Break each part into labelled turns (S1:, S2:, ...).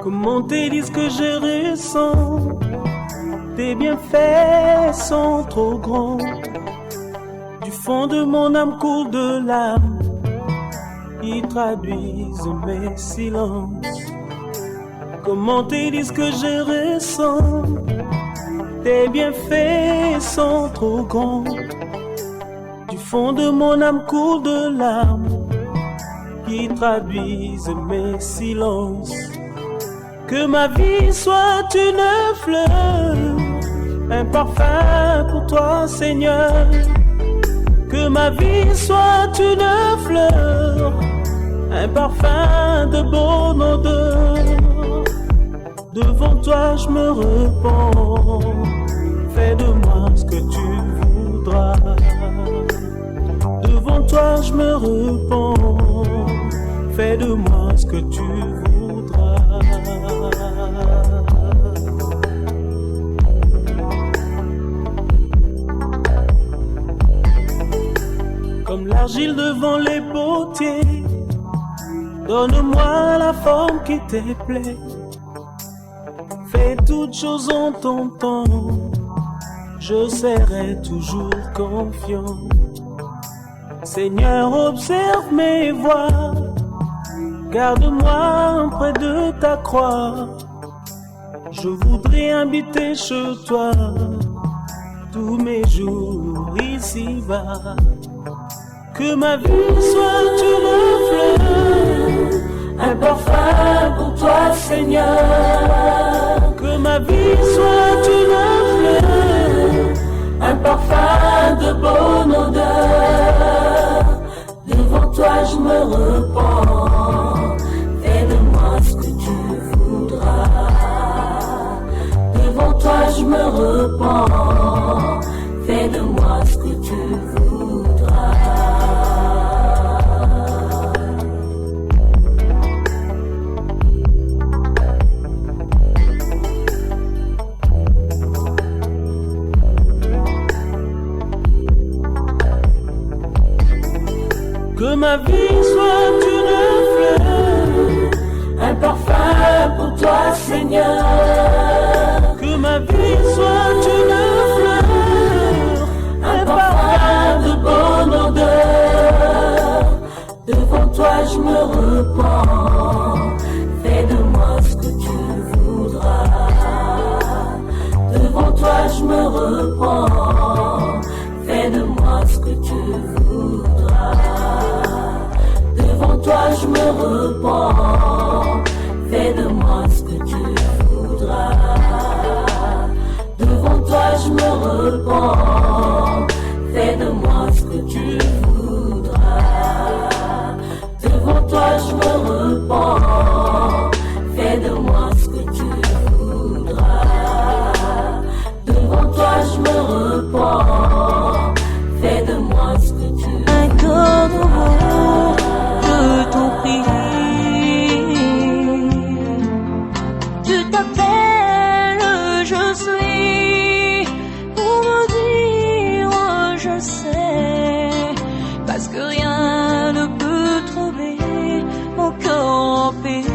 S1: Comment te dire ce que je ressens? Tes bienfaits sont trop grands. Du fond de mon âme coule de larmes qui traduisent mes silences. Comment te dire ce que je ressens? Tes bienfaits sont trop grands. Du fond de mon âme coule de larmes qui traduisent mes silences. Que ma vie soit une fleur, un parfum pour toi, Seigneur. Que ma vie soit une fleur, un parfum de bonne odeur. Devant toi je me repens, fais de moi ce que tu voudras. Devant toi je me repens, fais de moi ce que tu voudras. Comme l'argile devant les potiers, donne-moi la forme qui te plaît. Fais toutes choses en ton temps, je serai toujours confiant. Seigneur, observe mes voies, garde-moi près de ta croix. Je voudrais habiter chez toi tous mes jours ici-bas. Que ma vie soit une fleur, un parfum pour toi, Seigneur. Que ma vie soit une fleur, un parfum de bonne odeur. Devant toi je me repens, fais de moi ce que tu voudras. Devant toi je me repens, fais de moi ce que tu voudras. Que ma vie soit une fleur, un parfum pour toi, Seigneur. Que ma vie soit une fleur, un parfum de bonne odeur. Devant toi je me repens, fais de moi ce que tu voudras. Devant toi je me repens, fais de moi ce que tu voudras. Devant toi je me repens, fais de moi ce que tu voudras. Devant toi je me repens, fais de moi ce que tu voudras. Devant toi je me repens, fais de moi ce que tu voudras. Devant toi je me repens, fais de moi ce que tu voudras. Accorde-moi, je t'en prie. Tu t'appelles, je suis, pour me dire je sais, parce que rien ne peut trouver mon corps en paix.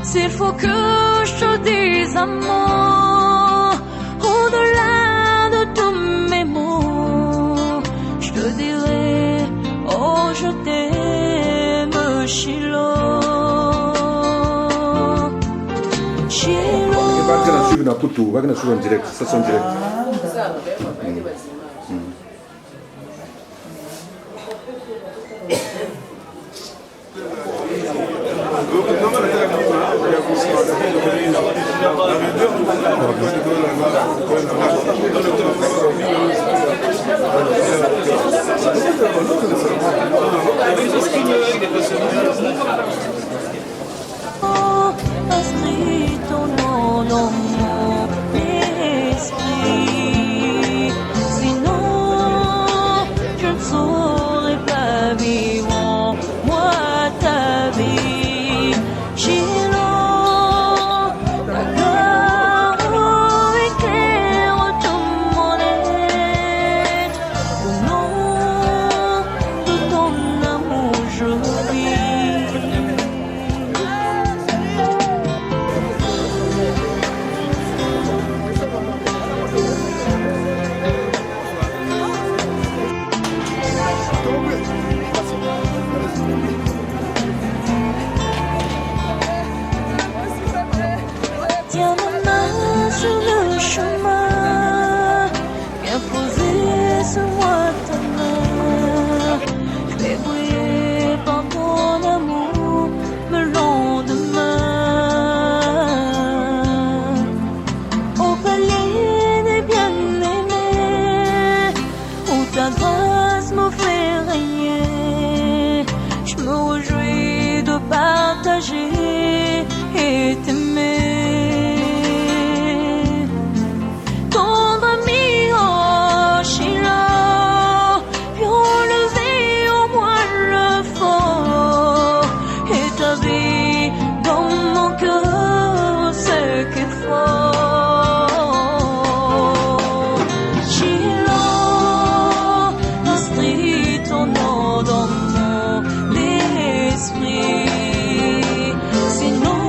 S1: S'il faut que je te dise un mot, au-delà de tous mes mots, je te dirai, oh je t'aime, Shiloh. Shiloh.
S2: Bagana subi na kutu, bagana subi en direct, session direct.
S1: Inscris ton nom dans mon esprit, sinon je ne saurais pas vivre en moi ta vie. Shiloh, d'accord, éclaire tout mon être, au nom de ton
S3: partager et t'aimer. Ton ami Oshira, violé au moindre fort, établi dans mon cœur ce qu'il faut. Shira, inscrit ton nom dans mon esprit, sinon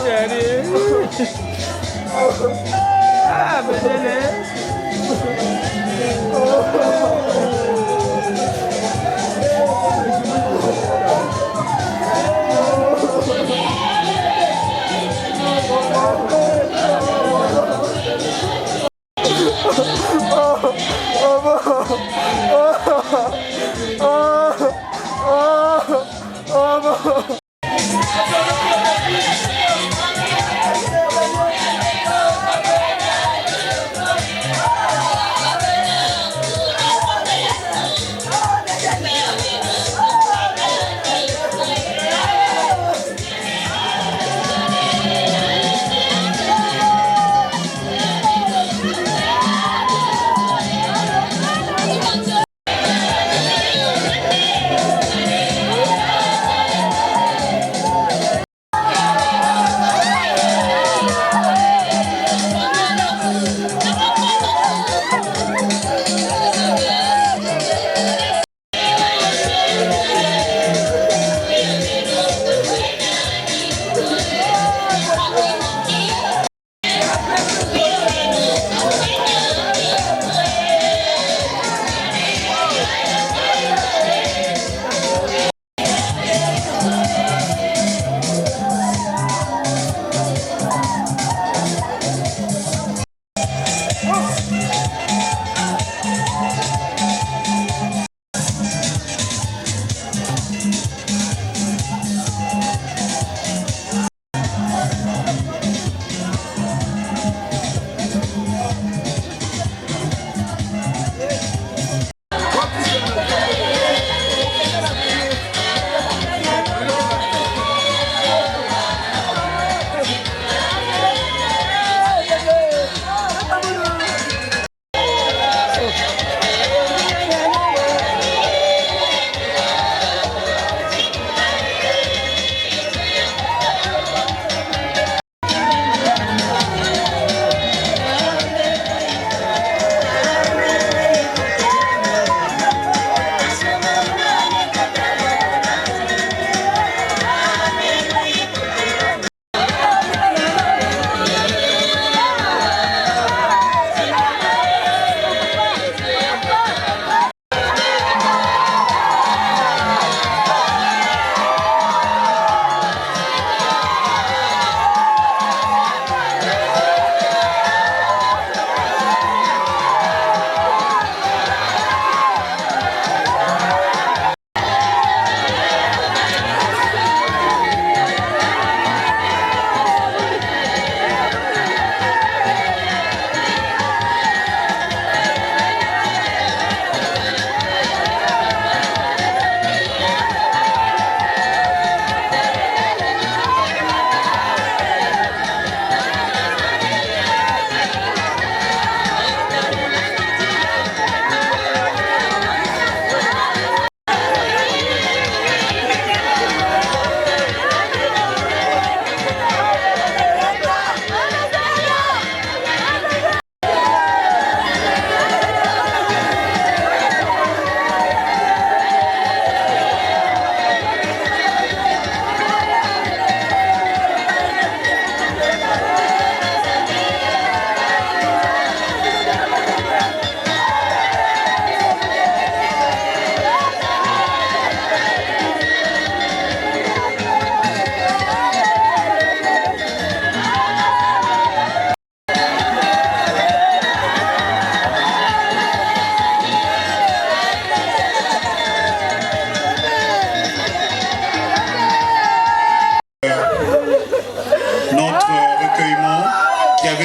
S1: chérie. Ah, bébé.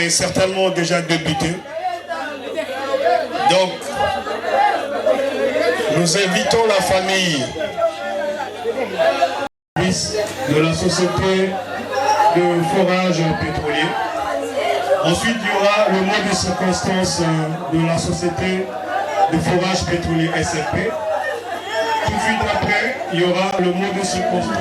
S4: Certainement déjà débuté. Donc, nous invitons la famille de la société de forage pétrolier. Ensuite, il y aura le mot de circonstance de la société de forage pétrolier SFP. Tout de suite après, il y aura le mot de circonstance.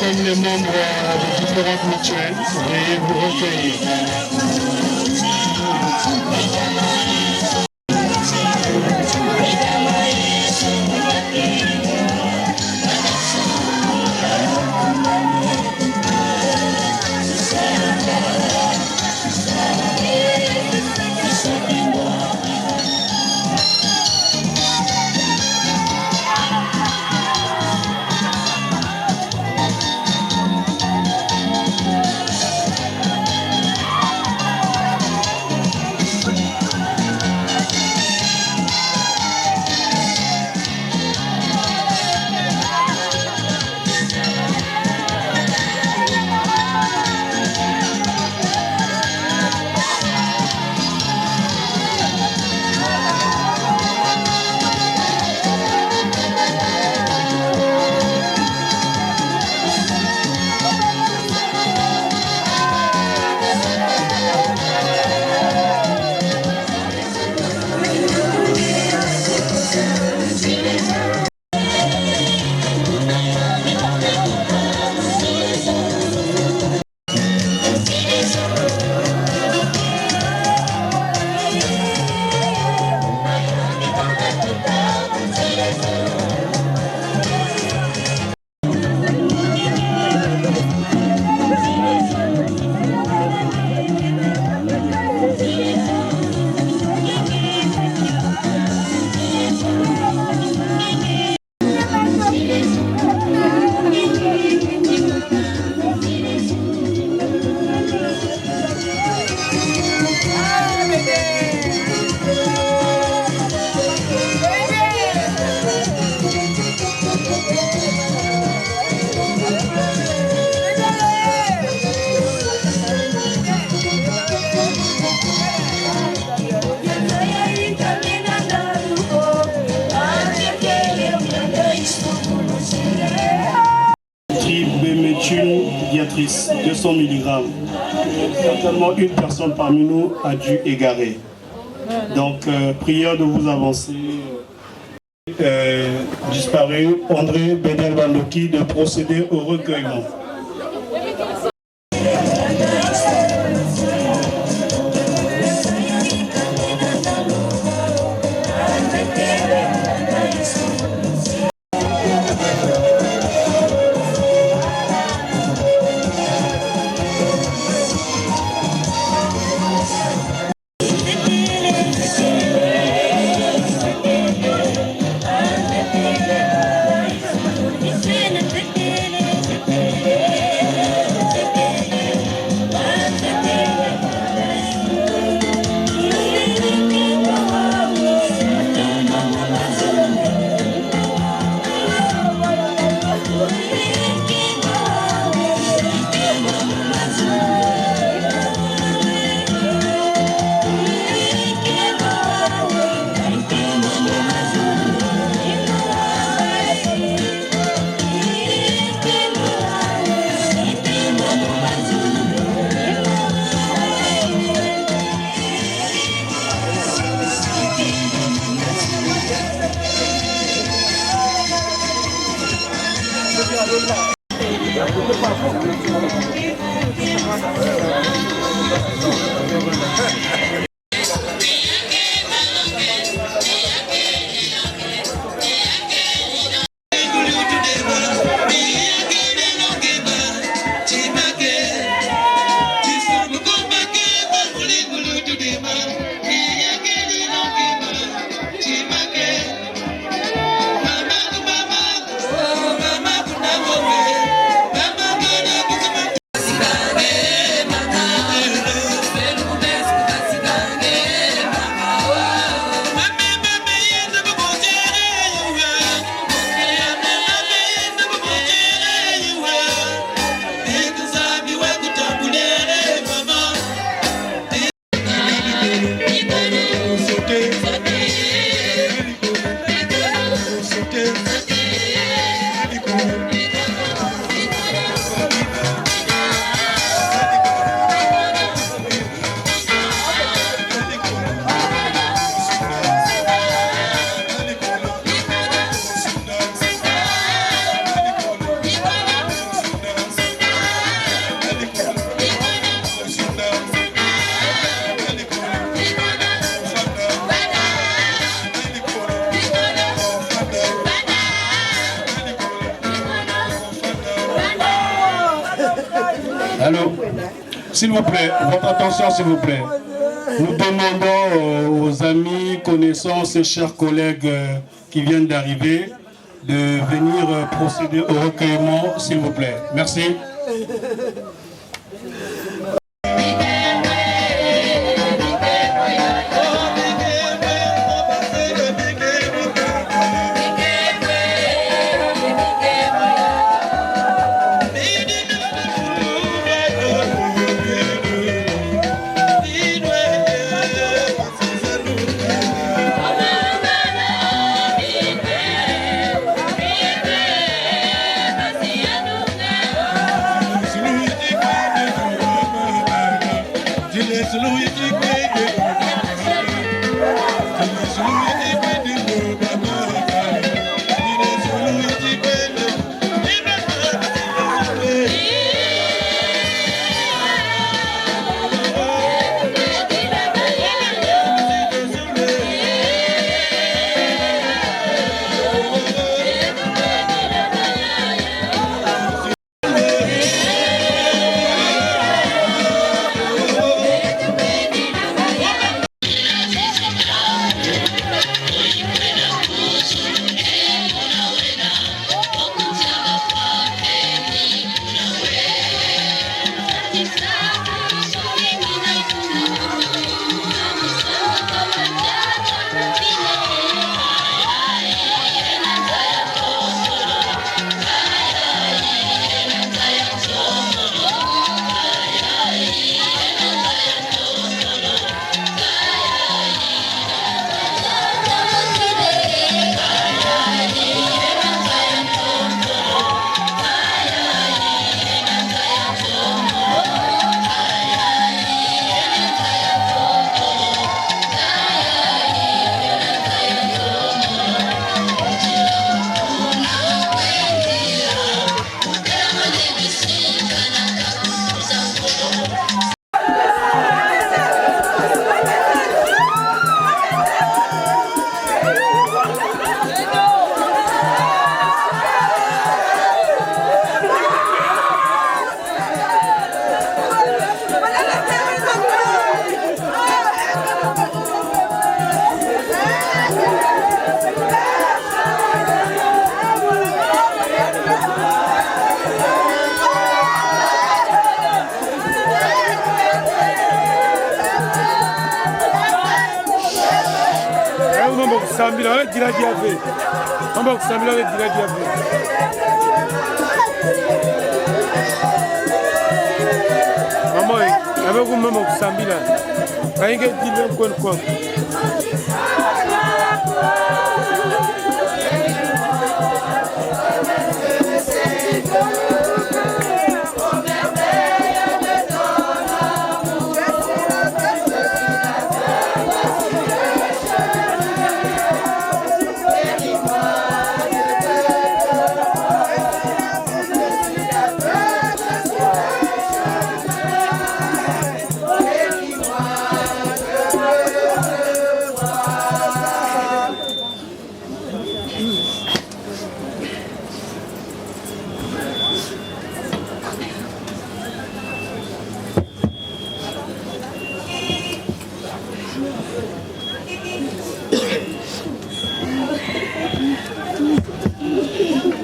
S4: comme les membres de différentes mutuelles, veuillez vous recueillir. Diatrice, 200 mg. Certainement une personne parmi nous a dû égarer. Donc, prière de vous avancer. Disparu, André Benel Bandoki, de procéder au recueillement.
S5: Allô, s'il vous plaît, votre attention s'il vous plaît. Nous demandons aux amis, connaissances et chers collègues qui viennent d'arriver de venir procéder au recueillement, s'il vous plaît. Merci.
S6: kusambila we dila diave. Mama kusambila we dila diave. Mama avec vous mama kusambila. Kainge dile kwa.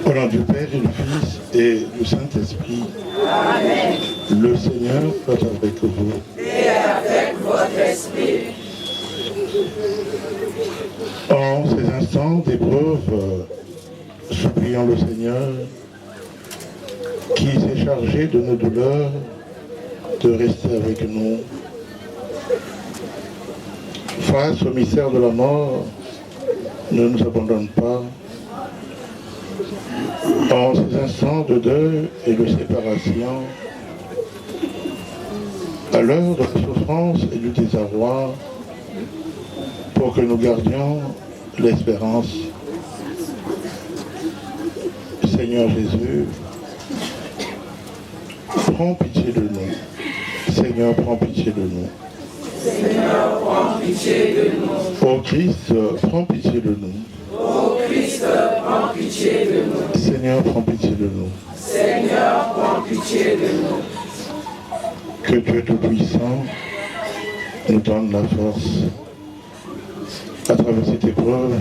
S7: Au nom du Père et du Fils et du Saint-Esprit. Amen. Le Seigneur soit avec vous.
S8: Et avec votre esprit.
S7: En ces instants d'épreuve, supplions le Seigneur qui s'est chargé de nos douleurs de rester avec nous. Face au mystère de la mort, ne nous abandonne pas. En ces instants de deuil et de séparation, à l'heure de la souffrance et du désarroi, pour que nous gardions l'espérance. Seigneur Jésus, prends pitié de nous. Seigneur, prends pitié de nous.
S8: Seigneur, prends pitié de nous.
S7: Ô Christ, prends pitié de nous.
S8: Ô Christ, prends pitié de nous.
S7: Seigneur, prends pitié de nous.
S8: Seigneur, prends pitié de nous.
S7: Que Dieu Tout-Puissant nous donne la force à travers cette épreuve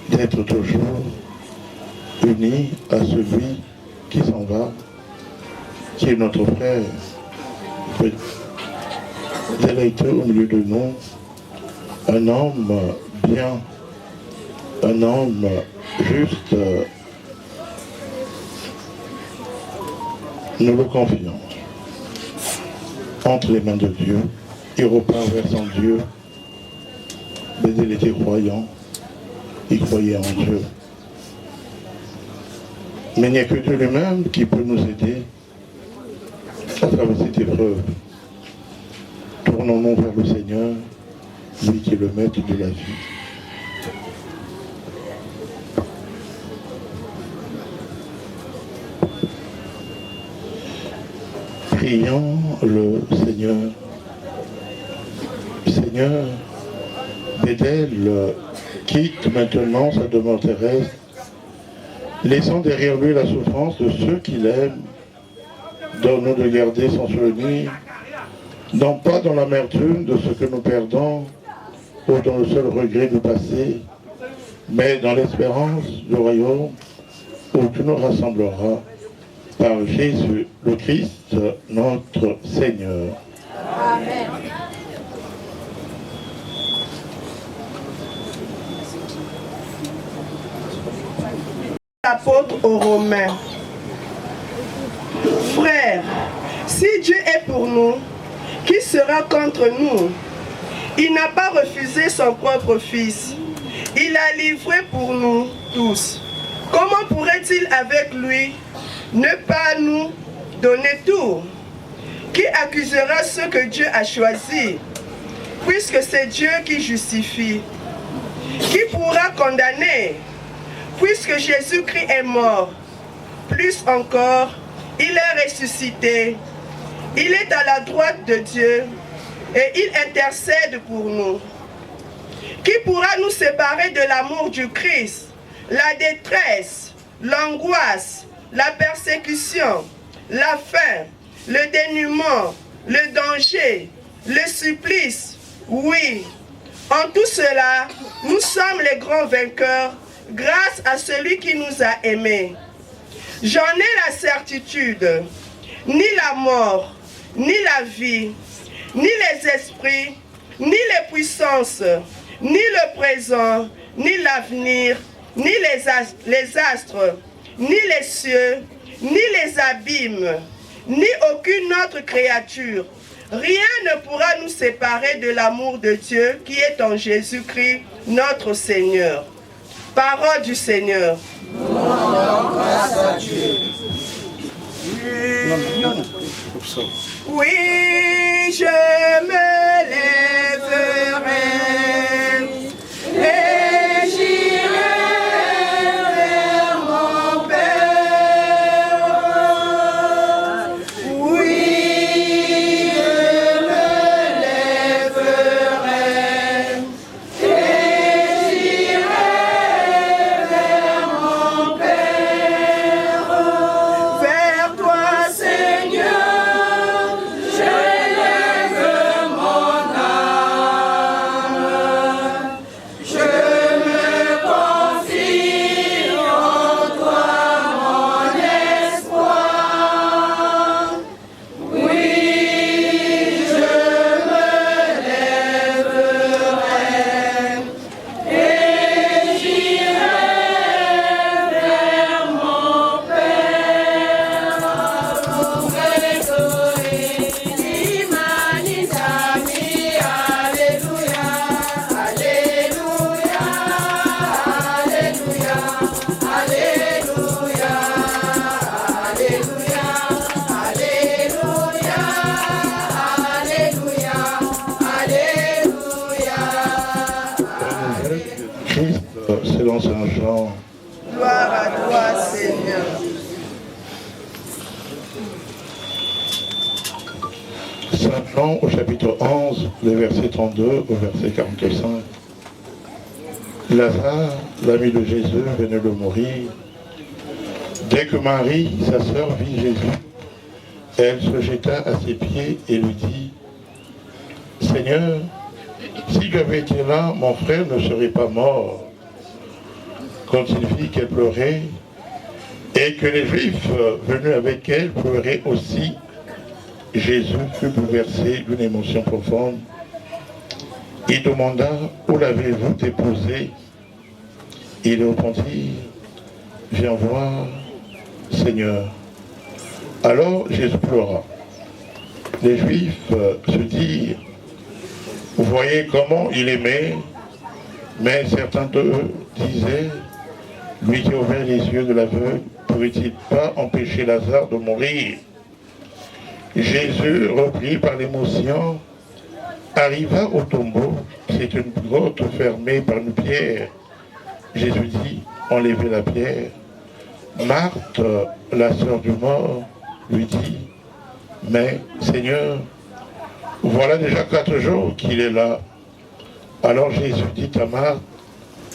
S7: d'être toujours unis à celui qui s'en va, qui est notre frère, délecté au milieu de nous, un homme bien, un homme juste. Nous le confions entre les mains de Dieu. Il repart vers son Dieu. Mais il était croyant. Il croyait en Dieu. Mais il n'y a que Dieu lui-même qui peut nous aider à travers cette épreuve. Tournons-nous vers le Seigneur, lui qui est le maître de la vie. Prions le Seigneur. Seigneur, Bédel quitte maintenant sa demeure terrestre, laissant derrière lui la souffrance de ceux qu'il aime. Donne-nous de garder son souvenir, non pas dans l'amertume de ce que nous perdons, ou dans le seul regret du passé, mais dans l'espérance du royaume où tu nous rassembleras. Par Jésus le Christ, notre Seigneur.
S8: Amen.
S9: L'apôtre aux Romains. Frères, si Dieu est pour nous, qui sera contre nous? Il n'a pas refusé son propre Fils. Il l'a livré pour nous tous. Comment pourrait-il avec lui ne pas nous donner tout? Qui accusera ceux que Dieu a choisis? Puisque c'est Dieu qui justifie. Qui pourra condamner? Puisque Jésus-Christ est mort. Plus encore, il est ressuscité. Il est à la droite de Dieu et il intercède pour nous. Qui pourra nous séparer de l'amour du Christ? La détresse, l'angoisse, la persécution, la faim, le dénuement, le danger, le supplice. Oui, en tout cela, nous sommes les grands vainqueurs grâce à celui qui nous a aimés. J'en ai la certitude, ni la mort, ni la vie, ni les esprits, ni les puissances, ni le présent, ni l'avenir, ni les astres, ni les cieux, ni les abîmes, ni aucune autre créature. Rien ne pourra nous séparer de l'amour de Dieu qui est en Jésus-Christ, notre Seigneur. Parole du Seigneur.
S8: Grâce à Dieu.
S9: Oui, je me lèverai et j'irai vers mon Père. Oui, je me lèverai et j'irai vers mon Père. Vers toi, Seigneur.
S7: Selon Saint Jean.
S9: Gloire à toi, Seigneur.
S7: Saint Jean au chapitre 11, le verset 32 au verset 45. Lazare, l'ami de Jésus, venait de mourir. Dès que Marie, sa sœur, vit Jésus, elle se jeta à ses pieds et lui dit, « Seigneur, si tu avais été là, mon frère ne serait pas mort. » Quand il vit qu'elle pleurait, et que les Juifs venus avec elle pleuraient aussi, Jésus fut bouleversé d'une émotion profonde. Il demanda où l'avez-vous déposé. Il répondit, viens voir, Seigneur. Alors Jésus pleura. Les Juifs se dirent, vous voyez comment il aimait, mais certains d'eux disaient, lui qui a ouvert les yeux de l'aveugle, pouvait-il pas empêcher Lazare de mourir? Jésus, repris par l'émotion, arriva au tombeau. C'est une grotte fermée par une pierre. Jésus dit, enlevez la pierre. Marthe, la sœur du mort, lui dit, mais Seigneur, voilà déjà 4 jours qu'il est là. Alors Jésus dit à Marthe,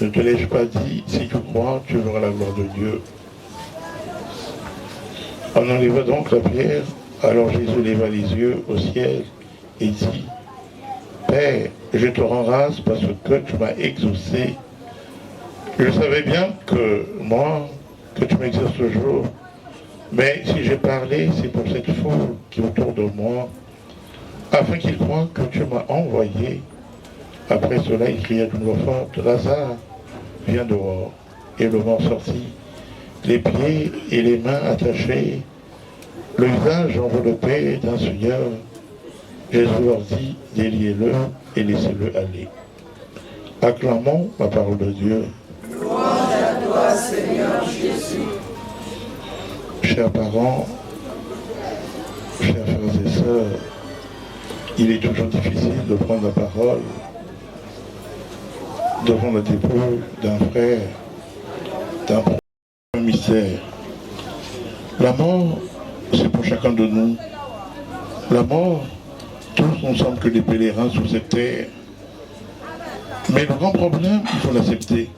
S7: ne te l'ai-je pas dit, si tu crois, tu verras la gloire de Dieu. On enleva donc la pierre. Alors Jésus leva les yeux au ciel et dit, Père, je te rends grâce parce que tu m'as exaucé. Je savais bien que moi, que tu m'exerces toujours, mais si j'ai parlé, c'est pour cette foule qui est autour de moi, afin qu'ils croient que tu m'as envoyé. Après cela, il cria d'une voix forte, Lazare, viens dehors. Et le mort sortit, les pieds et les mains attachés, le visage enveloppé d'un souilleur. Jésus leur dit, déliez-le et laissez-le aller. Acclamons la parole de Dieu.
S8: Louange à toi, Seigneur Jésus.
S7: Chers parents, chers frères et sœurs, il est toujours difficile de prendre la parole devant le dépôt d'un frère, d'un mystère. La mort, c'est pour chacun de nous. La mort, tous nous ne sommes que des pèlerins sur cette terre. Mais le grand problème, il faut l'accepter.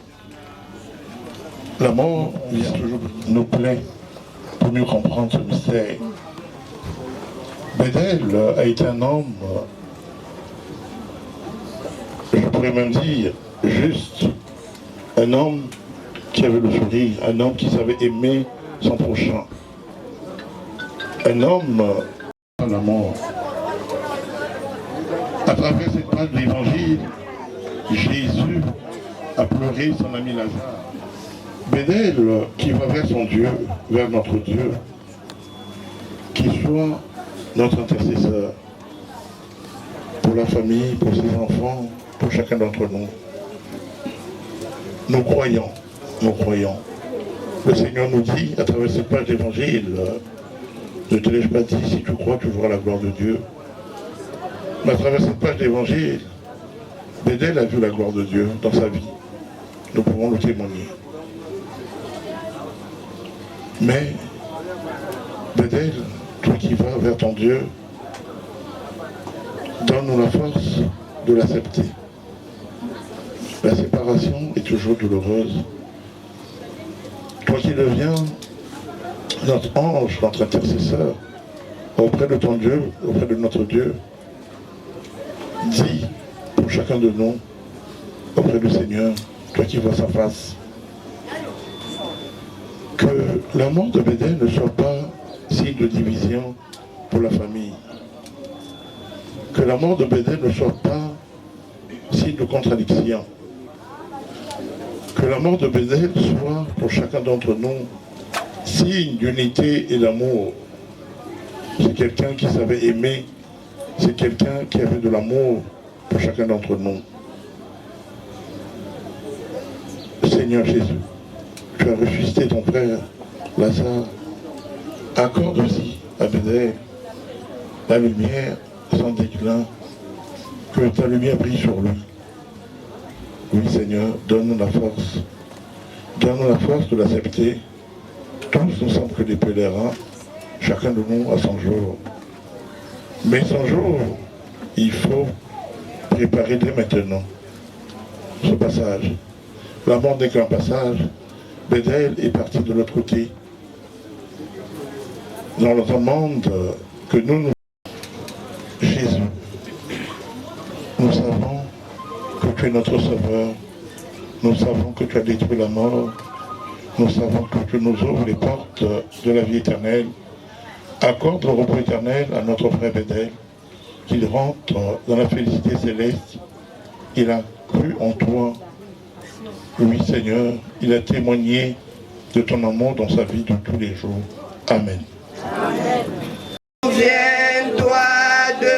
S7: La mort vient toujours nous plaît pour mieux comprendre ce mystère. Bédel a été un homme, je pourrais même dire, juste, un homme qui avait le sourire, un homme qui savait aimer son prochain, un homme à la mort. À travers cette page de l'Évangile, Jésus a pleuré son ami Lazare. Bédel qui va vers son Dieu, vers notre Dieu, qui soit notre intercesseur pour la famille, pour ses enfants, pour chacun d'entre nous. Nous croyons. Le Seigneur nous dit à travers cette page d'évangile, ne te laisse pas dire, si tu crois, tu verras la gloire de Dieu. Mais à travers cette page d'évangile, Bédel a vu la gloire de Dieu dans sa vie. Nous pouvons le témoigner. Mais, Bédel, toi qui vas vers ton Dieu, donne-nous la force de l'accepter. La séparation est toujours douloureuse. Toi qui deviens notre ange, notre intercesseur, auprès de ton Dieu, auprès de notre Dieu, dis pour chacun de nous, auprès du Seigneur, toi qui vois sa face, que la mort de Bédel ne soit pas signe de division pour la famille. Que la mort de Bédel ne soit pas signe de contradiction. Que la mort de Bédel soit pour chacun d'entre nous signe d'unité et d'amour. C'est quelqu'un qui savait aimer, c'est quelqu'un qui avait de l'amour pour chacun d'entre nous. Seigneur Jésus, tu as ressuscité ton frère Lazare. Accorde aussi à Bédel la lumière sans déclin, que ta lumière brille sur lui. Oui Seigneur, donne-nous la force. Donne-nous la force de l'accepter. Tous nous sommes que des pèlerins, chacun de nous à son jour. Mais son jour, il faut préparer dès maintenant ce passage. La mort n'est qu'un passage. Bédel est parti de l'autre côté. Dans notre monde que nous Jésus, nous savons que tu es notre sauveur. Nous savons que tu as détruit la mort. Nous savons que tu nous ouvres les portes de la vie éternelle. Accorde le repos éternel à notre frère Bédel, qu'il rentre dans la félicité céleste. Il a cru en toi. Oui Seigneur, il a témoigné de ton amour dans sa vie de tous les jours. Amen.
S9: Amen. Souviens-toi de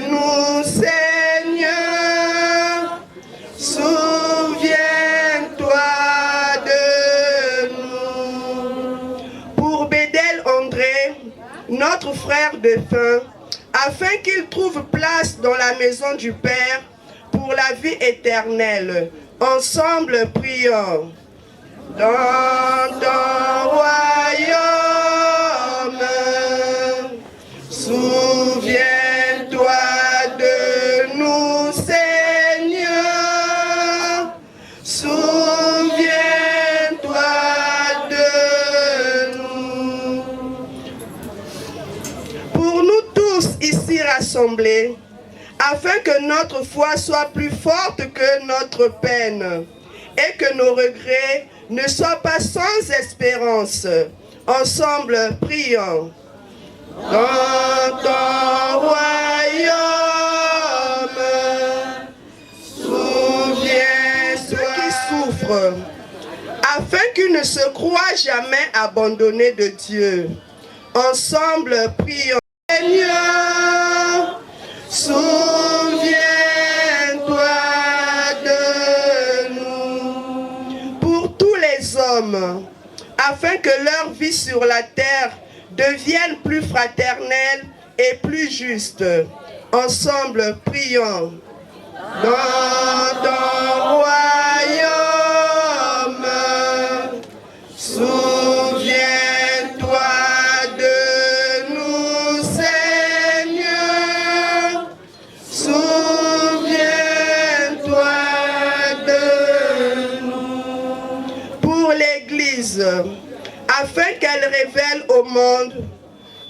S9: nous, Seigneur. Souviens-toi de nous. Pour Bédel André, notre frère défunt, afin qu'il trouve place dans la maison du Père pour la vie éternelle. Ensemble, prions. Dans ton royaume, souviens-toi de nous, Seigneur. Souviens-toi de nous. Pour nous tous ici rassemblés, afin que notre foi soit plus forte que notre peine et que nos regrets ne soient pas sans espérance. Ensemble, prions. Dans ton royaume, souviens ceux qui souffrent, afin qu'ils ne se croient jamais abandonnés de Dieu. Ensemble, prions. Seigneur, souviens-toi de nous. Pour tous les hommes, afin que leur vie sur la terre devienne plus fraternelle et plus juste. Ensemble, prions. Dans ton royaume, souviens-toi de nous, Seigneur. Souviens-toi de nous. Pour l'Église, afin qu'elle révèle au monde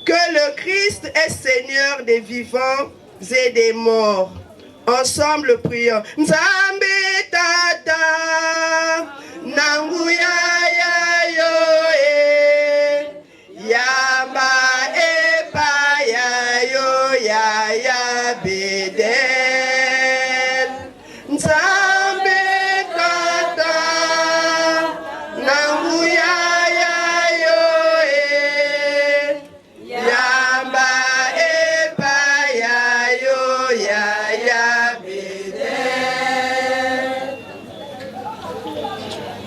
S9: que le Christ est Seigneur des vivants et des morts. Ensemble, prions. Nzambe tata, nanguya ya yo yamba epa ya yo ya Bédel. Nzambe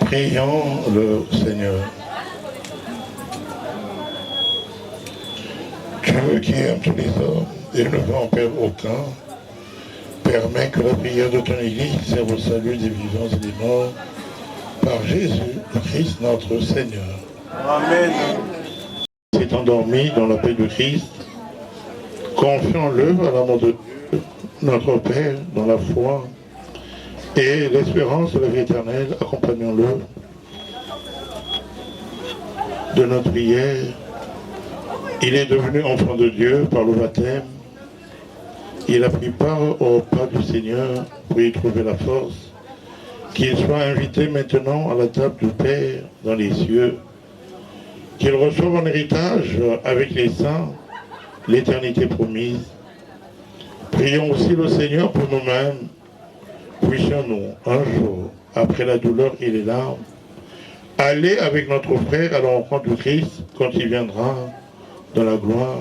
S7: Prions le Seigneur. Dieu qui aime tous les hommes et ne veut en perdre aucun, permet que la prière de ton Église serve au salut des vivants et des morts par Jésus Christ notre Seigneur.
S6: Amen.
S7: S'est endormi dans la paix de Christ, confions-le à l'amour de Dieu, notre Père, dans la foi et l'espérance de la vie éternelle. Accompagnons-le de notre prière. Il est devenu enfant de Dieu par le baptême. Il a pris part au repas du Seigneur pour y trouver la force. Qu'il soit invité maintenant à la table du Père dans les cieux. Qu'il reçoive en héritage avec les saints l'éternité promise. Prions aussi le Seigneur pour nous-mêmes. Puissions-nous un jour, après la douleur et les larmes, aller avec notre frère à la rencontre du Christ quand il viendra dans la gloire,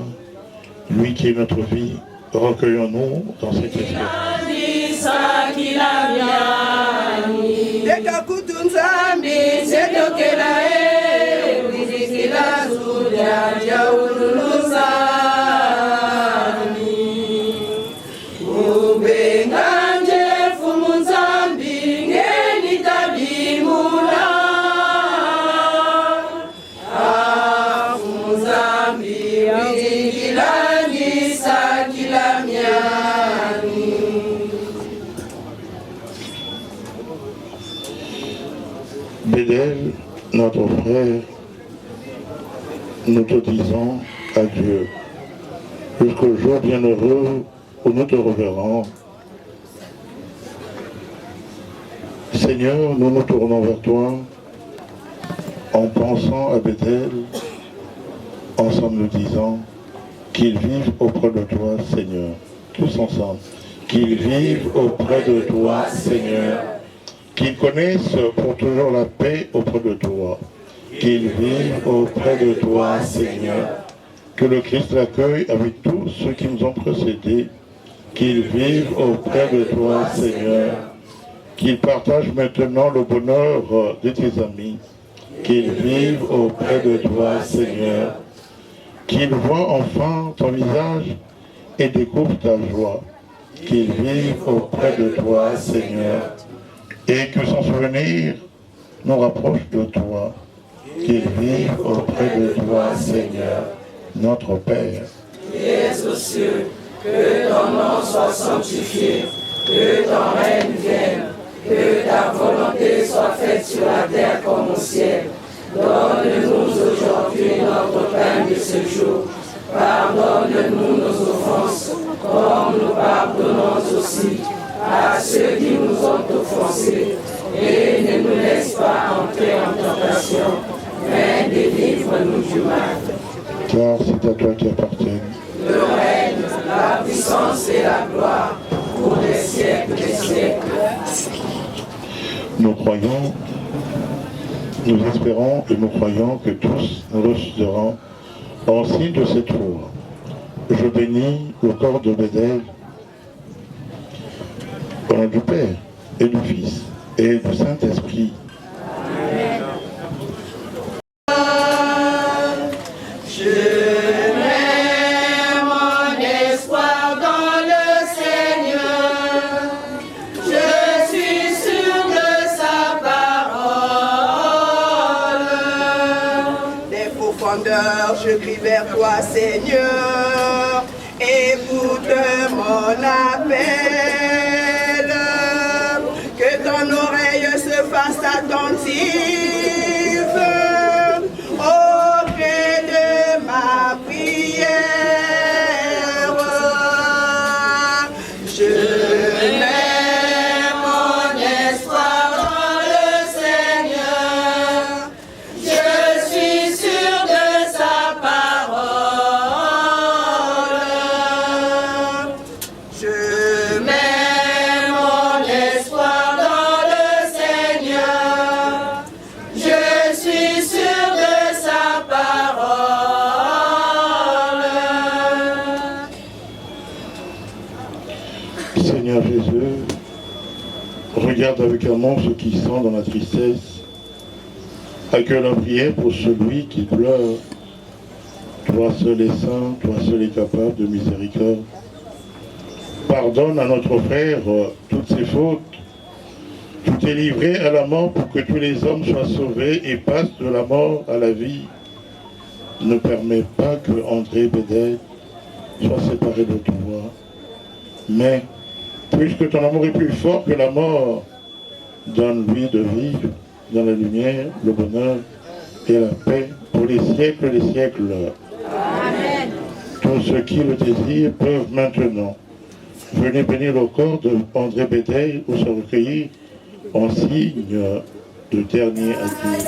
S7: lui qui est notre vie. Recueillons-nous dans cette espérance. Bédel, notre frère, nous te disons adieu jusqu'au jour bienheureux où nous te reverrons. Seigneur, nous nous tournons vers toi en pensant à Bédel, ensemble nous disons qu'il vive auprès de toi, Seigneur. Tous ensemble. Qu'il vive auprès de toi, Seigneur. Qu'il connaisse pour toujours la paix auprès de toi. Qu'il vive auprès de toi, Seigneur. Que le Christ l'accueille avec tous ceux qui nous ont précédés. Qu'il vive auprès de toi, Seigneur. Qu'il partage maintenant le bonheur de tes amis. Qu'il vive auprès de toi, Seigneur. Qu'il voit enfin ton visage et découvre ta joie. Qu'il vive auprès de toi, Seigneur. Et que son souvenir nous rapproche de toi. Qu'il vive auprès de toi, Seigneur, notre Père.
S8: Qui es aux cieux, que ton nom soit sanctifié, que ton règne vienne, que ta volonté soit faite sur la terre comme au ciel. Donne-nous aujourd'hui notre pain de ce jour. Pardonne-nous nos offenses, comme nous pardonnons aussi à ceux qui nous ont offensés. Et ne nous laisse pas entrer en tentation, mais délivre-nous du mal.
S7: Car c'est à toi qui appartiennent
S8: le règne, la puissance et la gloire pour les siècles des siècles.
S7: Nous croyons, nous espérons et nous croyons que tous nous ressusciterons en signe de cette foi. Je bénis le corps de Bédel au nom du Père et du Fils et du Saint-Esprit.
S8: Amen.
S9: Je crie vers toi, Seigneur, écoute mon appel, que ton oreille se fasse attentive auprès de ma prière. Je mets mon espoir dans le Seigneur, je suis sûr de sa parole. Je mets mon espoir dans le Seigneur, je suis sûr de sa parole.
S7: Seigneur Jésus, regarde avec amour ceux qui sont dans la tristesse Accueille la prière pour celui qui pleure. Toi seul est saint, toi seul est capable de miséricorde. Pardonne à notre frère toutes ses fautes. Tout est livré à la mort pour que tous les hommes soient sauvés et passent de la mort à la vie. Ne permets pas que André Bédel soit séparé de toi. Mais, puisque ton amour est plus fort que la mort, donne-lui de vivre dans la lumière, le bonheur et la paix pour les siècles des siècles. Amen. Tous ceux qui le désirent peuvent maintenant venir bénir le corps de André Bédel ou se recueillir en signe de dernier adieu.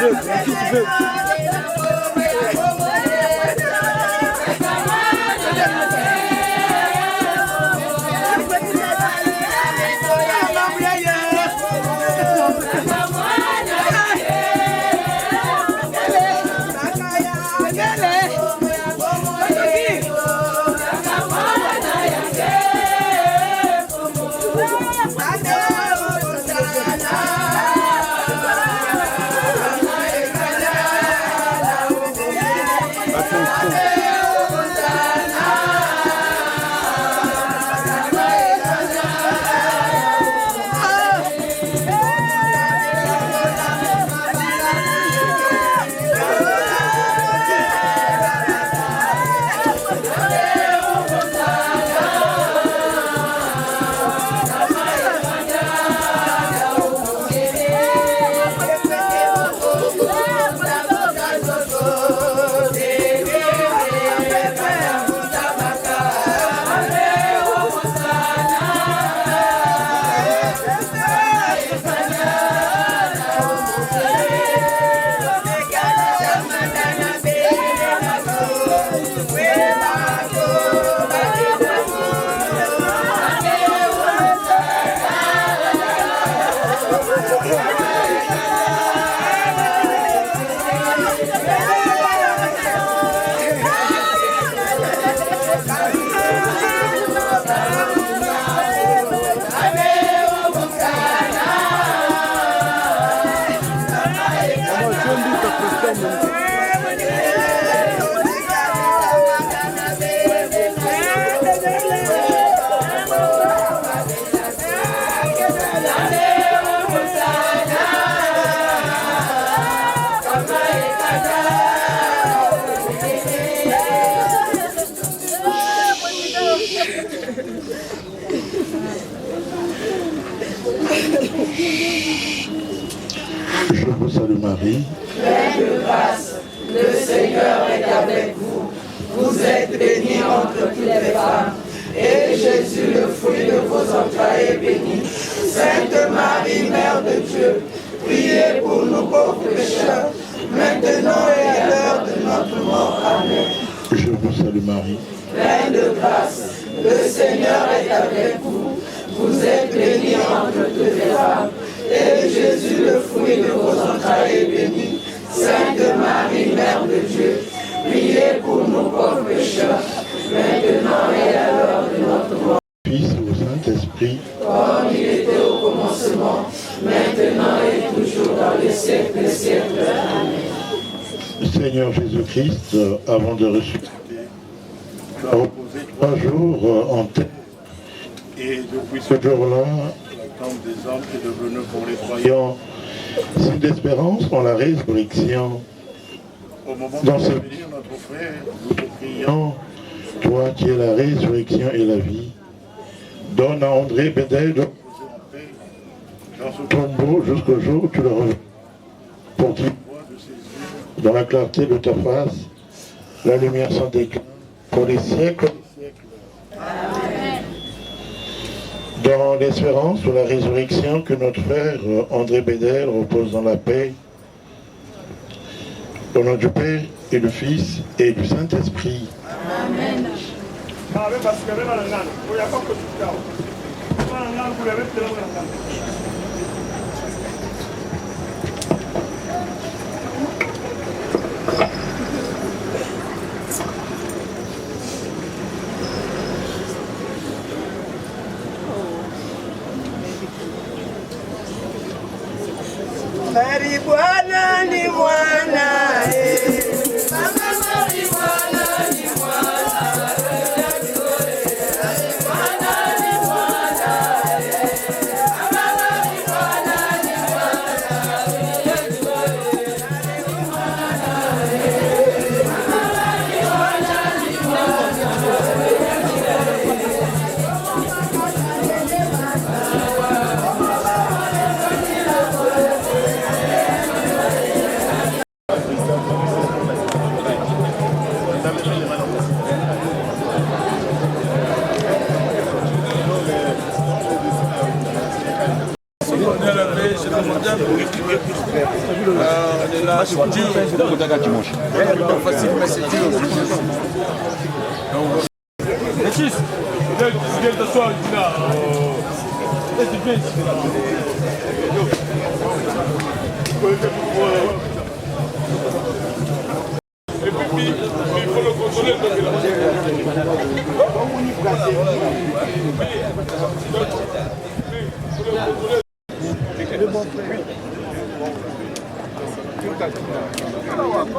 S6: Le qui tu veux.
S7: Je vous salue Marie.
S8: Pleine de grâce, le Seigneur est avec vous. Vous êtes bénie entre toutes les femmes, et Jésus, le fruit de vos entrailles, est béni. Sainte Marie, Mère de Dieu, priez pour nous pauvres pécheurs, maintenant et à l'heure de notre mort. Amen.
S7: Je vous salue Marie.
S8: Pleine de grâce, le Seigneur est avec vous. Vous êtes bénie entre toutes les femmes, et Jésus, le fruit de vos entrailles, est béni. Sainte Marie, Mère de Dieu, priez pour nous pauvres pécheurs, maintenant et à l'heure de notre mort.
S7: Fils au Saint-Esprit,
S8: Comme il était au commencement, maintenant et toujours dans les siècles des siècles. Amen.
S7: Seigneur Jésus-Christ, avant de ressusciter, tu as reposé 3 jours en terre. Et depuis ce jour-là, l'attente des hommes est devenue pour les croyants signe d'espérance en la résurrection. Au moment de soutenir notre frère, nous te prions, toi qui es la résurrection et la vie, donne à André Bédel de reposer en paix dans ce tombeau jusqu'au jour où tu le reviens. Pour qu'il voie de ses yeux, dans la clarté de ta face, la lumière sans déclin, pour les siècles des siècles.
S8: Amen.
S7: Dans l'espérance de la résurrection, que notre frère André Bédel repose dans la paix, au nom du Père et du Fils et du Saint-Esprit.
S8: Amen.
S9: Marihuana ni mwana,
S8: Mama marihuana ni mwana, marihuana ni mwana, mama marihuana ni
S6: facile, mais c'est dur. Métis, viens t'asseoir, Dina. Et puis, il faut le consoler.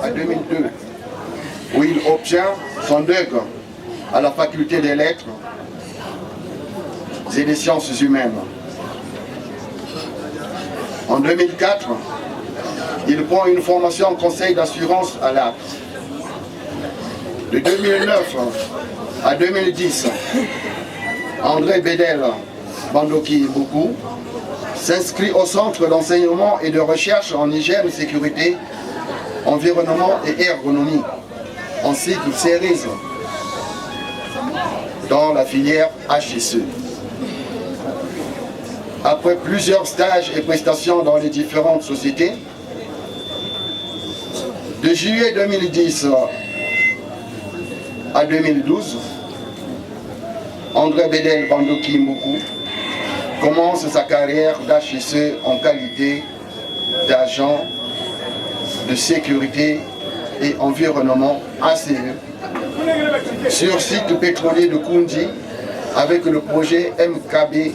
S10: En 2002, où il obtient son DEG à la faculté des lettres et des sciences humaines. En 2004, il prend une formation en conseil d'assurance à l'APS. De 2009 à 2010, André Bédel Bandoki Boukou s'inscrit au Centre d'enseignement et de recherche en hygiène, sécurité, environnement et ergonomie, en cycle CERES, dans la filière HSE. Après plusieurs stages et prestations dans les différentes sociétés, de juillet 2010 à 2012, André Bédel Bandoki Mboukou commence sa carrière d'HSE en qualité d'agent de sécurité et environnement ACE sur site pétrolier de Koundi avec le projet MKB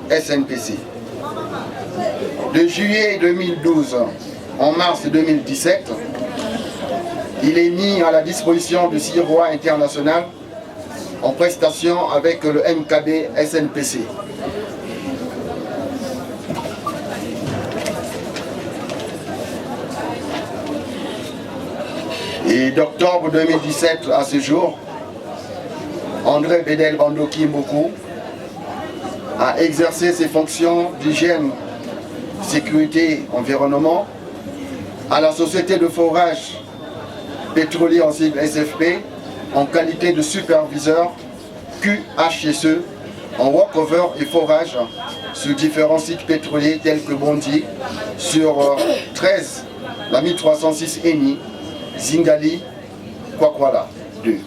S10: SNPC. De juillet 2012 en mars 2017, il est mis à la disposition du CIROA international en prestation avec le MKB SNPC. Et d'octobre 2017 à ce jour, André Bédel Bandoki Mboko a exercé ses fonctions d'hygiène, sécurité, environnement à la société de forage pétrolier en sigle SFP en qualité de superviseur QHSE en walkover et forage sur différents sites pétroliers tels que Bondi, sur 13, la 1306 Eni, Zingali, Kwakwala 2.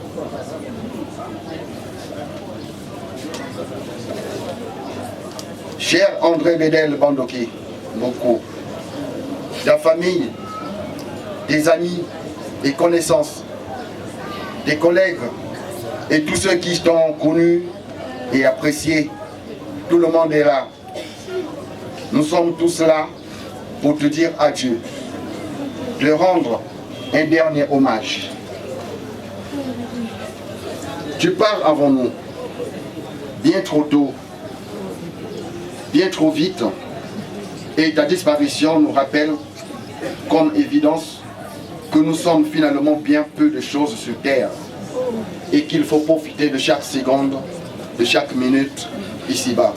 S10: Cher André Bédel Bandoki Mboko, ta famille, des amis, des connaissances, des collègues et tous ceux qui t'ont connu et apprécié, tout le monde est là. Nous sommes tous là pour te dire adieu, te rendre un dernier hommage. Tu pars avant nous, bien trop tôt, bien trop vite, et ta disparition nous rappelle comme évidence que nous sommes finalement bien peu de choses sur terre et qu'il faut profiter de chaque seconde, de chaque minute ici-bas.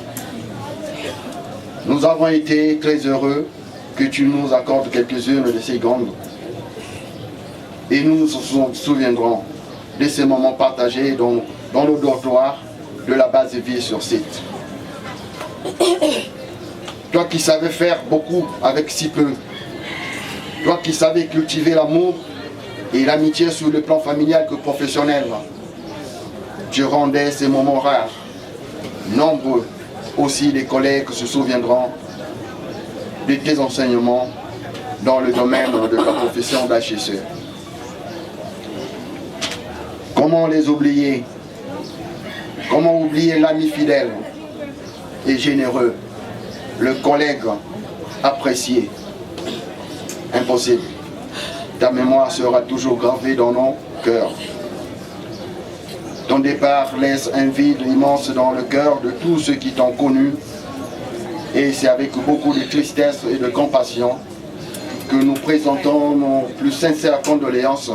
S10: Nous avons été très heureux que tu nous accordes quelques-unes de ces secondes et nous nous souviendrons de ces moments partagés dans le dortoir de la base de vie sur site. Toi qui savais faire beaucoup avec si peu, toi qui savais cultiver l'amour et l'amitié sur le plan familial que professionnel, tu rendais ces moments rares. Nombreux aussi les collègues se souviendront de tes enseignements dans le domaine de ta profession d'HSE. Comment les oublier? Comment oublier l'ami fidèle et généreux, le collègue apprécié? Impossible. Ta mémoire sera toujours gravée dans nos cœurs. Ton départ laisse un vide immense dans le cœur de tous ceux qui t'ont connu. Et c'est avec beaucoup de tristesse et de compassion que nous présentons nos plus sincères condoléances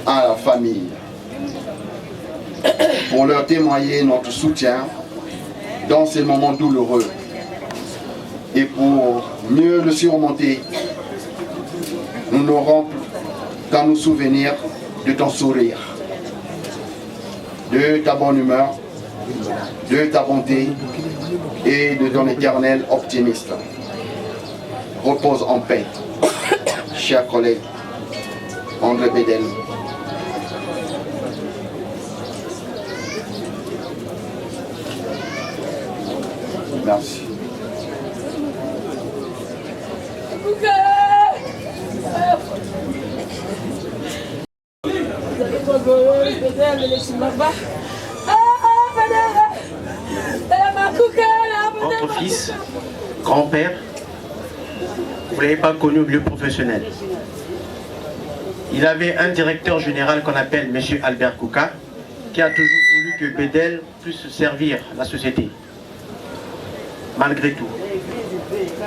S10: à la famille. Pour leur témoigner notre soutien dans ces moments douloureux. Et pour mieux le surmonter, nous n'aurons qu'à nous souvenir de ton sourire, de ta bonne humeur, de ta bonté et de ton éternel optimisme. Repose en paix, chers collègues. André Bédel. Merci.
S11: Votre fils, grand-père, vous ne l'avez pas connu au milieu professionnel. Il avait un directeur général qu'on appelle M. Albert Kouka, qui a toujours voulu que Bédel puisse servir la société, malgré tout.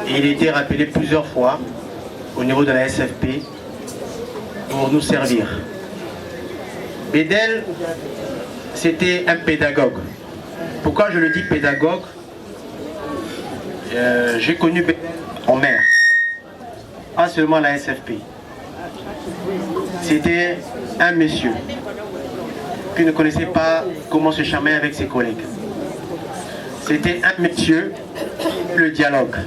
S11: Et il était rappelé plusieurs fois au niveau de la SFP pour nous servir. Bédel, c'était un pédagogue. Pourquoi je le dis pédagogue? J'ai connu Bédel en mer, pas seulement la SFP. C'était un monsieur qui ne connaissait pas comment se charmer avec ses collègues. C'était un monsieur, le dialogue,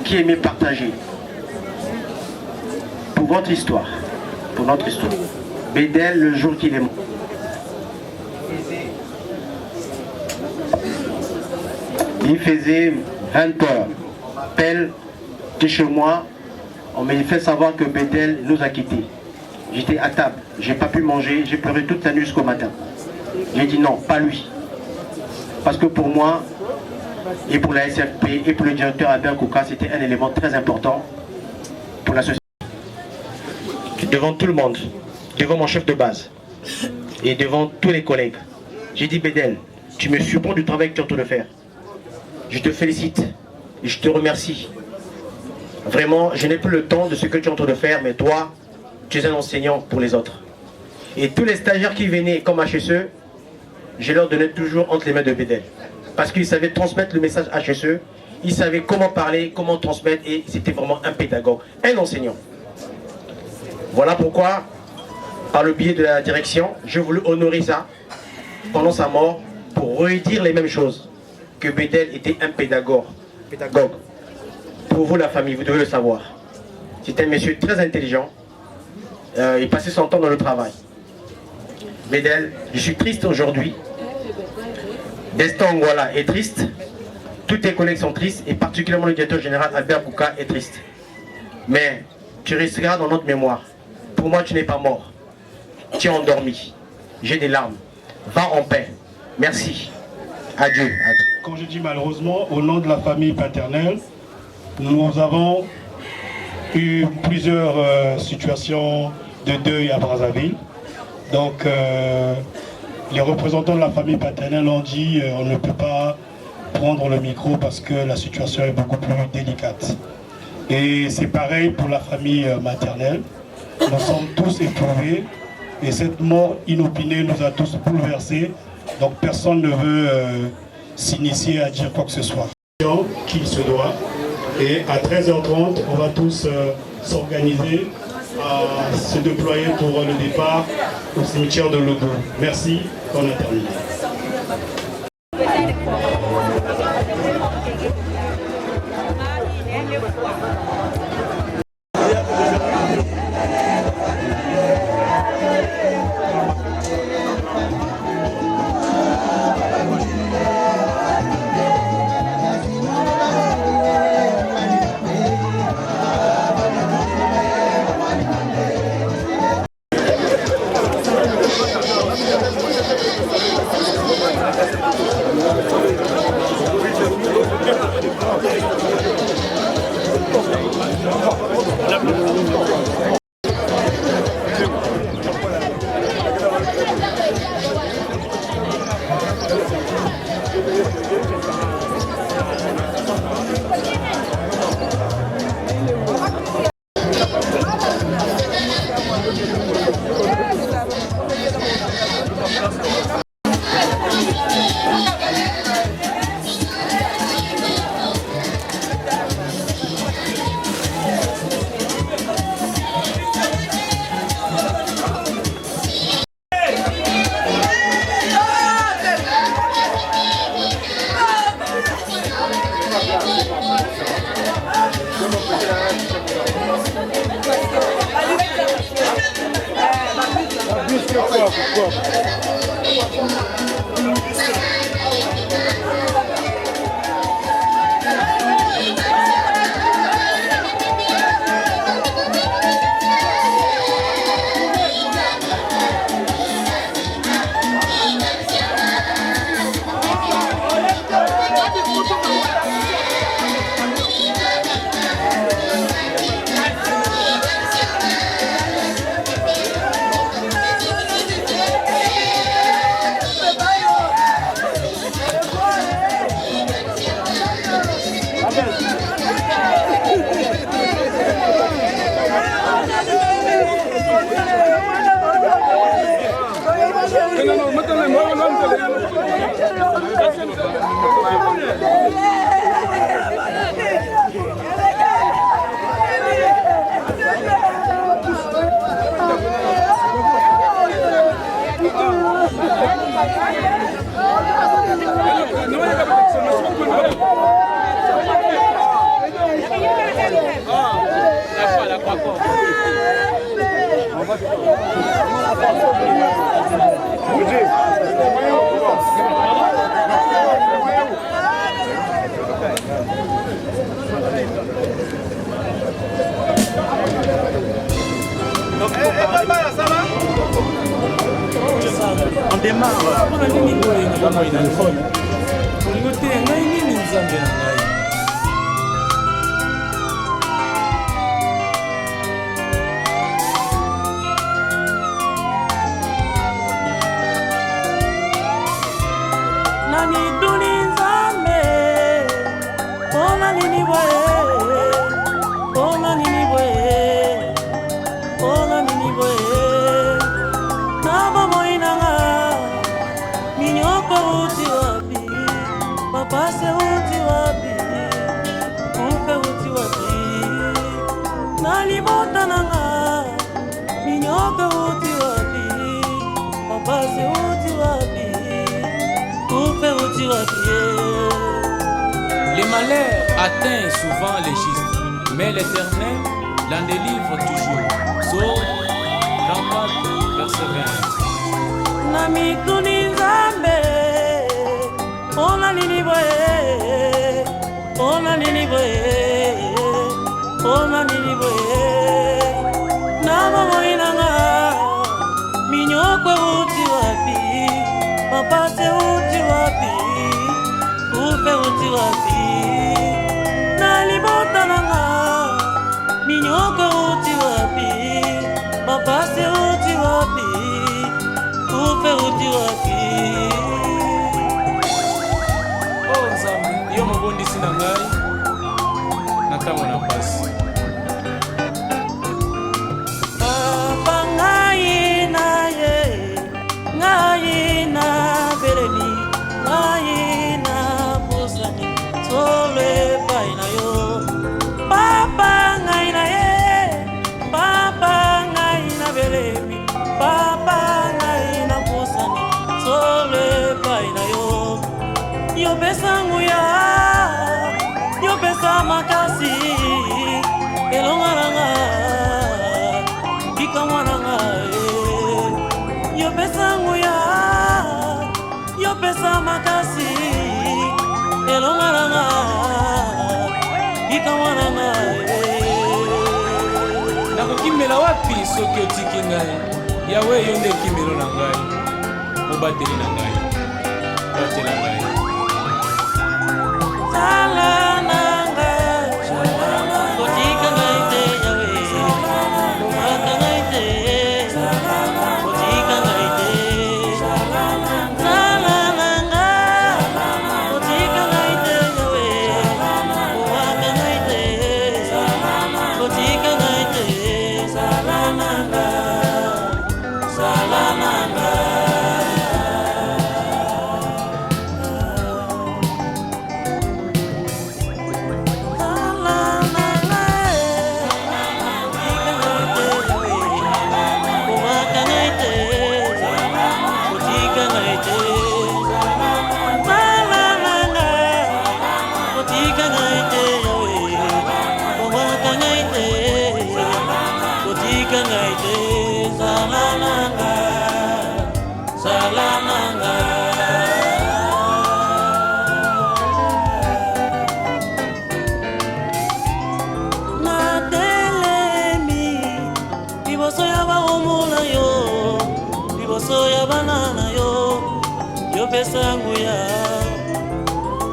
S11: qui aimait partager. Pour votre histoire, pour notre histoire, Bédel, le jour qu'il est mort, il faisait 20 heures. On m'appelle de chez moi on m'a fait savoir que Bédel nous a quittés. J'étais à table, j'ai pas pu manger, j'ai pleuré toute la nuit jusqu'au matin. J'ai dit non, pas lui. Parce que pour moi, et pour la SFP, et pour le directeur Albert Kouka, c'était un élément très important pour la société. Devant tout le monde, devant mon chef de base, et devant tous les collègues, j'ai dit Bédel, tu me surprends du travail que tu es en train de faire. Je te félicite, et je te remercie. Vraiment, je n'ai plus le temps de ce que tu es en train de faire, mais toi, tu es un enseignant pour les autres. Et tous les stagiaires qui venaient comme HSE, je leur donnais toujours entre les mains de Bédel. Parce qu'ils savaient transmettre le message HSE, ils savaient comment parler, comment transmettre, et c'était vraiment un pédagogue, un enseignant. Voilà pourquoi, par le biais de la direction, je voulais honorer ça pendant sa mort pour redire les mêmes choses, que Bédel était un pédagogue. Pour vous, la famille, vous devez le savoir. C'est un monsieur très intelligent, il passait son temps dans le travail. Bédel, je suis triste aujourd'hui. Destin Ngwala est triste. Tous tes collègues sont tristes, et particulièrement le directeur général Albert Kouka est triste. Mais tu resteras dans notre mémoire. Pour moi, tu n'es pas mort. Tu es endormi. J'ai des larmes. Va en paix. Merci. Adieu.
S5: Quand je dis malheureusement, au nom de la famille paternelle, nous avons eu plusieurs situations de deuil à Brazzaville. Donc, les représentants de la famille paternelle ont dit on ne peut pas prendre le micro parce que la situation est beaucoup plus délicate. Et c'est pareil pour la famille maternelle. Nous sommes tous éprouvés et cette mort inopinée nous a tous bouleversés. Donc personne ne veut s'initier à dire quoi que ce soit. Qu'il se doit. Et à 13h30, on va tous s'organiser à se déployer pour le départ au cimetière de Logo. Merci, on a terminé.
S1: On démarre. Nani duninzame, ona nini boye, ona nini boye, ona nini boye. Naba moinanga, minyoko uti wapi, papa se uti wapi, umpe uti wapi. Nali motananga, minyoko uti wapi, papa se uti wapi.
S12: Les malheurs atteignent souvent les justes, mais l'Éternel l'en délivre toujours. Psaume 34, verset 20.
S1: Nami tuninzambe, ona nini boye, ona nini boye, ona nini boye. Nama moinanga, minyokwe uti wapi, papa se uti wapi, upe uti wapi. Nalibota nanga, minyokwe uti wapi, papa se uti wapi, upe uti wapi.
S12: Oh Nzambe, yo mobondisi na ngai, na ntango na pasi.
S1: Papa ngai na ye, ngai na beleni, ngai na posani, sole pai na yo. Papa ngai na ye, papa ngai na beleni, papa ngai na posani, sole pai na yo. Yo pesa nguya, yo pesa makasi, elongaranga, bika mwananga. Yo pesa nguya, yo pesa makasi, elongaranga, bika mwananga.
S12: Nakokimela wapi soki otiki ngai? Yawe yo nde kimelo na ngai, mobateli na ngai, batela ngai.
S1: Sala nanga, kotika ngai te Yawe, komaka ngai te, kotika ngai te. Sala nanga, kotika ngai te Yawe, komaka ngai te, kotika ngai te. Sala nanga, sala nanga.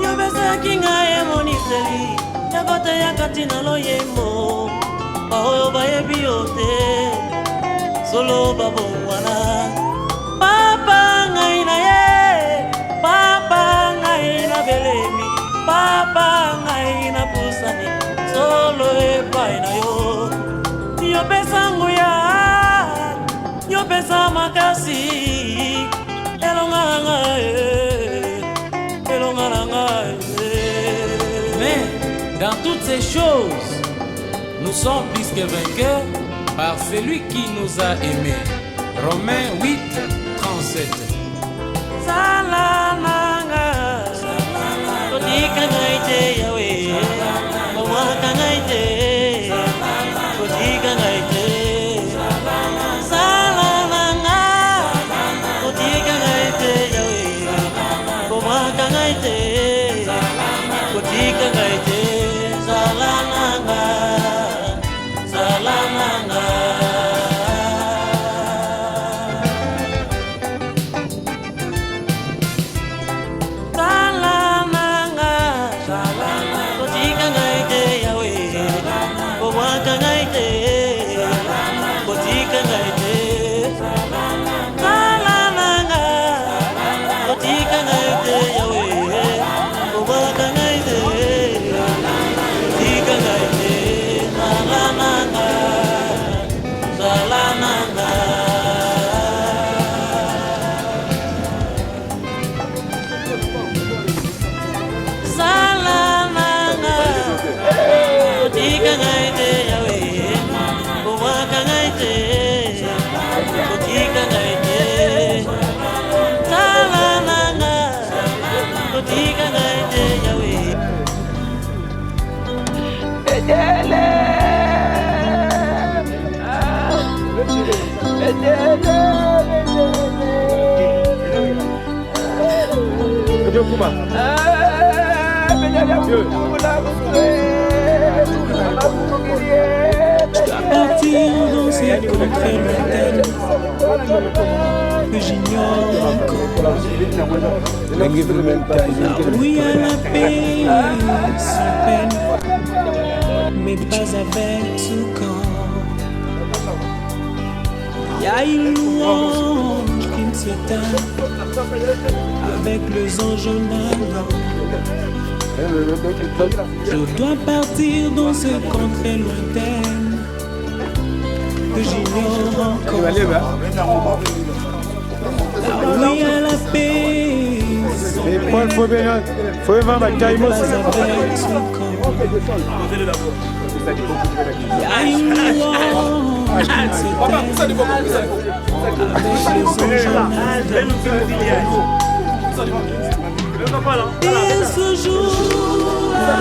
S1: Yo pesa kinga emoniseli, yakote yakati na loyembo, baoyo bayebi yote, solo babongwana. Papa ngai na ye, papa ngai na belemi, papa ngai na pusani, solo epai na yo. Yo pesa nguya, yo pesa makasi,
S12: Mais dans toutes ces choses, nous sommes plus que vainqueurs par celui qui nous a aimés. Romains 8, 37.
S1: Salananga, kotika ngai te Yawe, komaka ngai te, kotika ngai te. Salananga, kotika ngai te Yawe, komaka ngai te, kotika ngai te. Salananga, salananga. Partir dans cette contrée lointaine que j'ignore encore. Oui, à la paix, sans peine, mais pas avec ce corps. Y a une louange qui me s'éteint avec les anges en avant. Je dois partir dans cette contrée lointaine que j'ignore encore. Oui, à la paix,
S6: faut bien ma caille aussi.
S1: Y a une louange qui me s'éteint avec les anges en avant. Et ce jour-là,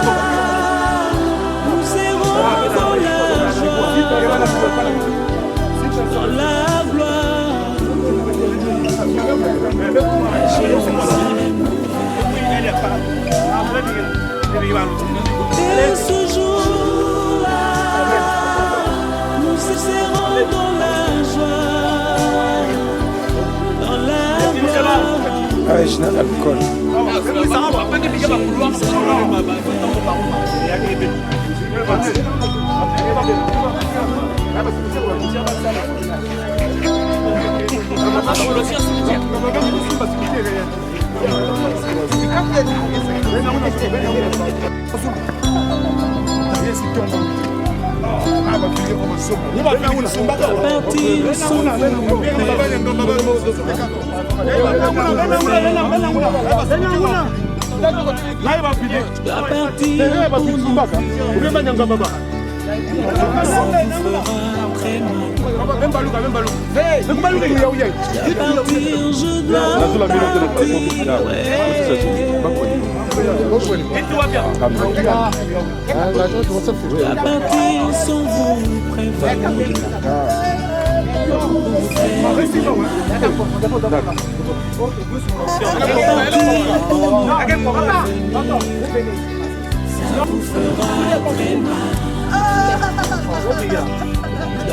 S1: nous serons dans la joie, dans la gloire, à Jérusalem. Et ce jour-là, nous serons dans la joie, dans la gloire.
S6: Ah, je n'ai pas d'alcool.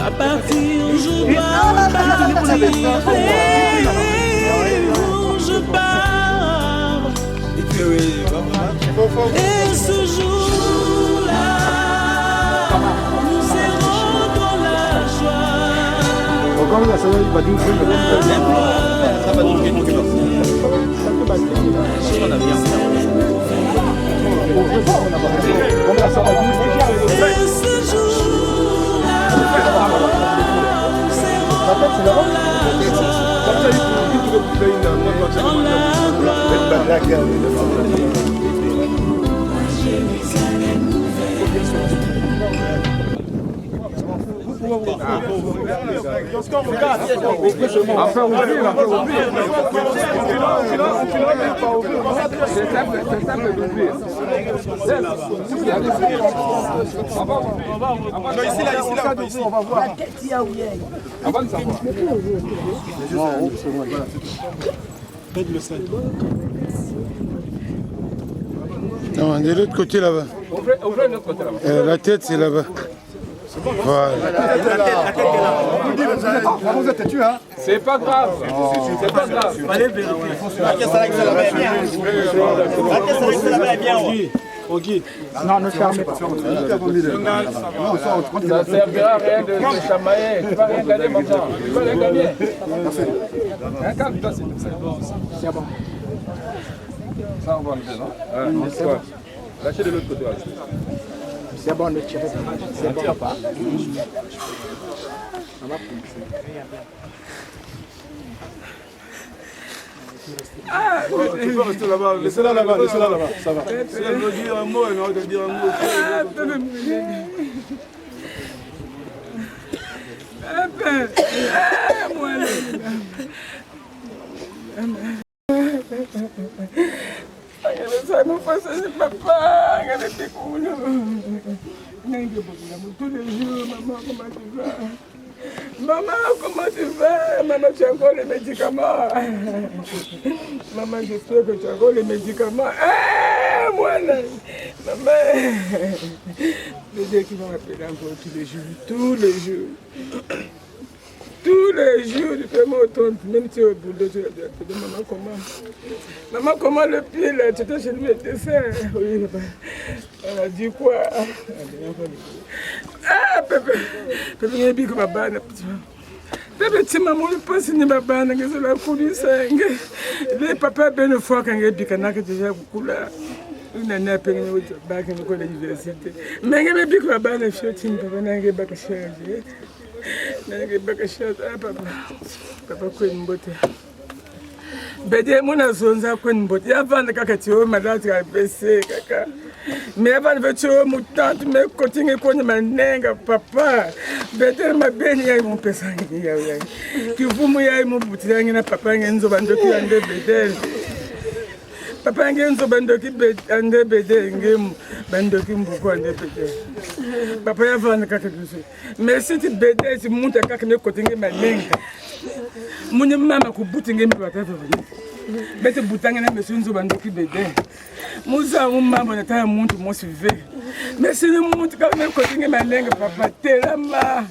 S1: À partir, je dois partir, je pars. Et ce jour-là, nous serons dans la
S6: Non, on est de l'autre côté là-bas.
S13: Ouvrez de l'autre côté là-bas.
S6: La tête, c'est là-bas. Voilà.
S13: Vous êtes tué, hein? C'est pas grave. C'est pas grave. Allez vérifier. Non, ne fermez pas. Ça ne servira à rien de chamailler. Tu ne vas rien gagner maintenant. Tu vas rien gagner. C'est bon. Ça, on va enlever, non? C'est bon. Lâchez de l'autre côté. C'est bon de tirer. C'est bon. Pas. On va pousser. Ah, tu peux rester là-bas. Laissez-la là-bas, laissez-la là-bas. Ça va. Elle veut dire un mot, elle veut dire un mot. Tous les jours, maman, comment tu vas? Maman, comment tu vas? Maman, tu as encore les médicaments. Maman, j'espère que tu as encore les médicaments. Ah, moi là. Maman. Bébé qui va m'appeler encore tous les jours. Tous les jours. Tous les jours, tu fais mon tonte. Même si tu es au boulot, tu vas dire, maman, comment? Maman, comment le pied là? Tu étais chez le médecin. Oui, papa. Elle a dit quoi? Ah, papa. Papa, il y a un bic comme papa. Papa, tu m'as mon passe ni papa, n'a que la coulisse. Les papas, ben une fois quand il y a bic, n'a que déjà beaucoup là. On a pas eu de bac à l'université. Mais il y a un bic comme papa, n'a fait une papa, n'a que bac à changer. Papa kweni mbote bede muna zonza kweni mbote yavanda kaka tiyo madati kabese kaka me yavanda vecho mutantu me kotinge kwenye manenga papa bede mabeni ya mpesa ya kivumu ya mbuti yangi na papa ngenzo bandoki ande bede papa ngenzo bandoki ande bede ngemu bandoki mbuko ande bede papa yavanda kaka kuzo mais si tu bede si munta kaka me kotinge manenga munye mama kubuti ngemi batatu bete butanga na monsieur nzo bandoki bede muza mama na taya muntu mosive mais si le muntu kaka me kotinge manenga papa telama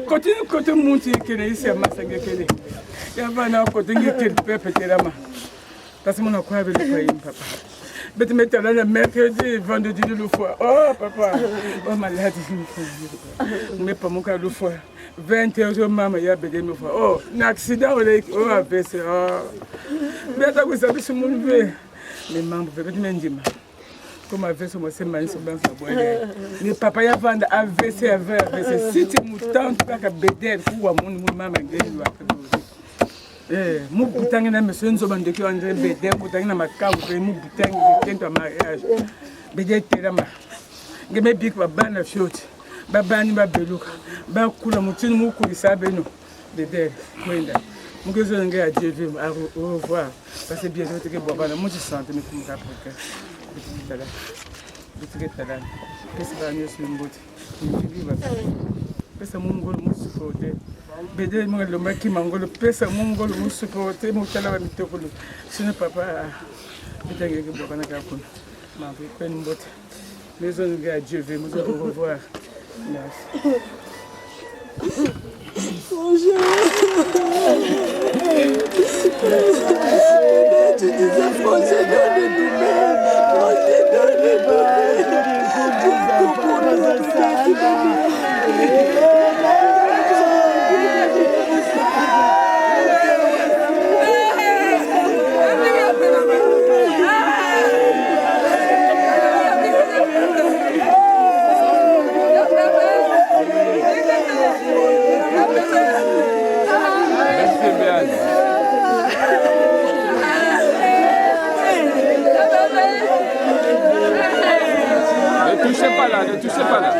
S13: kotinge kote muntu kele isi amasange kele yavana kotinge kele pepe telama parce que mon quoi avec le pays papa. Bête mettre là le mercredi, vendredi le fois. Oh papa, oh malade. Mais pas mon cas le fois. 20h maman y a bédé me fois. Oh, un accident oh AVC. Oh. Mais ça vous savez ce monde veut. Mais maman veut pas me dire. Comme AVC moi c'est mal sur banque boire. Mais papa y a vendre AVC AVC. Si tu mouton tu pas bédé pour mon maman gagner. Mu butangi na monsieur nzo bandeki André bede butangi na makabu pe mu butangi kento mariage bede terama ngeme bik ba bana fioti ba bani ba beluka ba kula mutini mu kulisa beno bede kwenda mugezo nge adieu au revoir parce que bien sûr que bon bana mu ci santé mais comme après bitike tala pesa ba nyo simboti bibi pesa mungolo musukote bede mungolo maki mangolo pesa mungolo musukote mutala ba mitokolo sino papa bitange ke bokana ka kun ma bi kwen mbote les zones ga Dieu veut nous au revoir merci bonjour tu disais français de douleur français de
S6: Ne touchez pas là.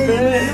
S8: Bye.